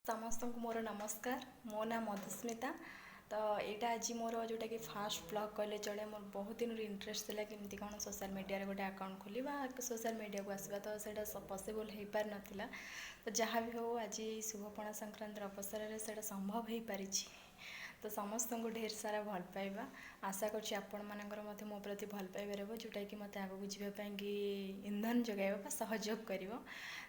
समस्त को मोर नमस्कार। मो ना मधुस्मिता। तो यहाँ आज मोर जोटा कि फास्ट ब्लॉग कहले चले मोर बहुत दिन इंटरेस्ट था कि कौन सोशल मीडिया गोटे अकाउंट खोली सोशल मीडिया को आसवा तो सहीटा पॉसिबल हो पार नाला। तो जहाँ भी हो आज शुभपणा संक्रांति अवसर में से संभव हो पारी। तो समस्त को ढेर सारा भल पाइबा आशा कर मो प्रति भल पाइबा रहा जोटा कि मत आगे को जावाई इंधन जगह सहयोग कर।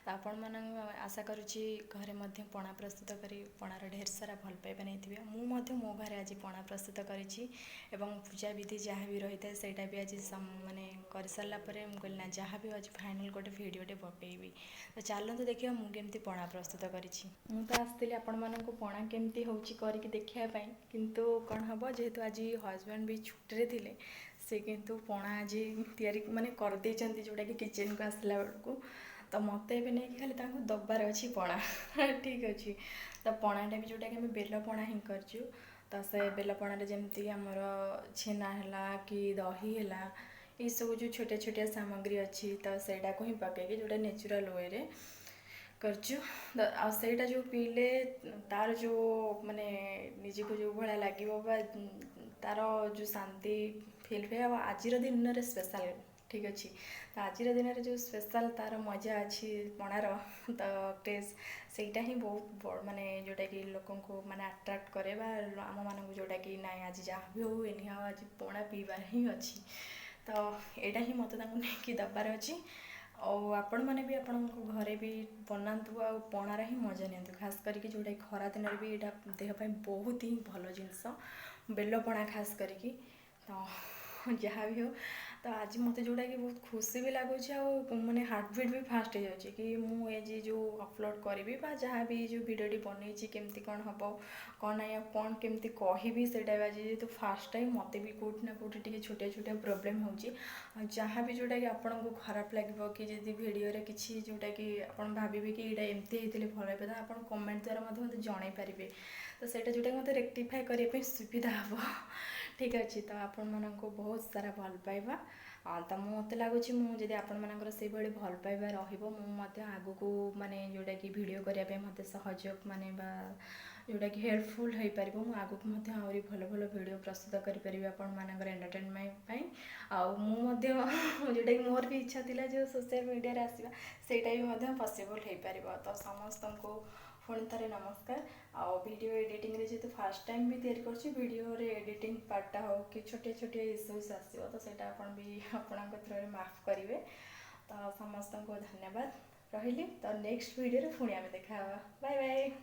तो आपण मन आशा करुच्ची घरे मध्य पणा प्रस्तुत करी पणार ढेर सारा भल पाइबा नहीं मुझे मो घर आज पणा प्रस्तुत करी पूजा विधि जहाँ भी रही है सहीटा भी आज मानने कर सारापर मुझे ना जहाँ भी आज फाइनाल गोटे भिडटे पकेबी। तो चलते देखिए मुझे पणा प्रस्तुत करी तो आसती आपण मानक पणा केमती हो देखापी किंतु कौन हम जेहेतु आज हजबैंड भी छुट्टी थे से किंतु पणा आज तैयारी माने कर देइचंती जोटा कि किचन को आसला बेलू। तो मत ए नहीं खाली दबार अच्छी पणा ठीक अच्छे। तो पणाटा भी जोटा कि बेल पणा ही करचु। तो से बेल पणारे जमती आमर छेना है कि दही है ये सब जो छोटे छोटे सामग्री अच्छी तो सहीटा को ही पकईकि जोटा नेचुरल वे रे करचु। आईटा जो पीले तार जो माने निजी को जो भाया लगे तार जो शांति फिल हुए आज दिन में स्पेशल ठीक अच्छे। तो आज दिन में जो स्पेशल तार मजा अच्छी पणार तो टेस्ट सेटा ही बहुत माने जोटा कि लोक को माने अट्राक्ट करे आम मान जोटा कि ना आज जहाँ भी हो एनी आज पणा पीबार ही अच्छी। तो यहाँ ही मत नहीं दबार अच्छी और आपण मैंने भी आपण घरे भी बनातु आ पणार ही मजा नि खास करके जोटा खरा दिन भी यहाँ देहपाई बहुत ही भल जिनस बेल पणा खास करके। तो जहाँ भी हो तो आज मत जोटा कि बहुत खुशी भी लगुच मैंने हार्टबीट भी फास्ट हो जाए कि मुझे जो अपलोड करी जहाँ भी जो भिडियोटी बनई केमती कौन हम कौन ना कौन केमती कहि से आज तो फास्ट टाइम मत भी कौट ना कौट छोटिया छोटिया प्रोब्लेम हो जहाँ भी जोटा कि आपन को खराब लगे कि जब भिडियो किसी जोटा कि आप भावे कि यहाँ एमती होते भल हे तो आप कमेंट द्वारा मत जन पारे। तो सहीटा जोटा कि मत रेक्टिफाए करने सुविधा हम ठीक अच्छे। तो आपण मानक बहुत सारा भल पाइबा तो मत लगुच मुझे आपण मानकर से भली भल पाइबा आगु को माने जोटा कि वीडियो करने मत सहयोग माने जोटा कि हेल्पफुल हो पार आगु को आहरी भल भल वीडियो प्रस्तुत करें आपण मानकर एंटरटेनमेंट जोटा कि मोर भी इच्छा थी जो सोशल मीडिया आसवा सेटा भी पॉसिबल हो पार। तो समस्त को पुणी थे नमस्कार। आउ वीडियो एडिटिंग जेहतु फास्ट टाइम भी तैयारी करीडियो एडिटिंग पार्टा हो कि छोटे छोटे इश्यूज आसो तो सहीटा आप भी आपण थ्रू माफ करेंगे। तो समस्त को धन्यवाद रही। तो नेक्स्ट वीडियो पुणी आम देखा बाय बाय।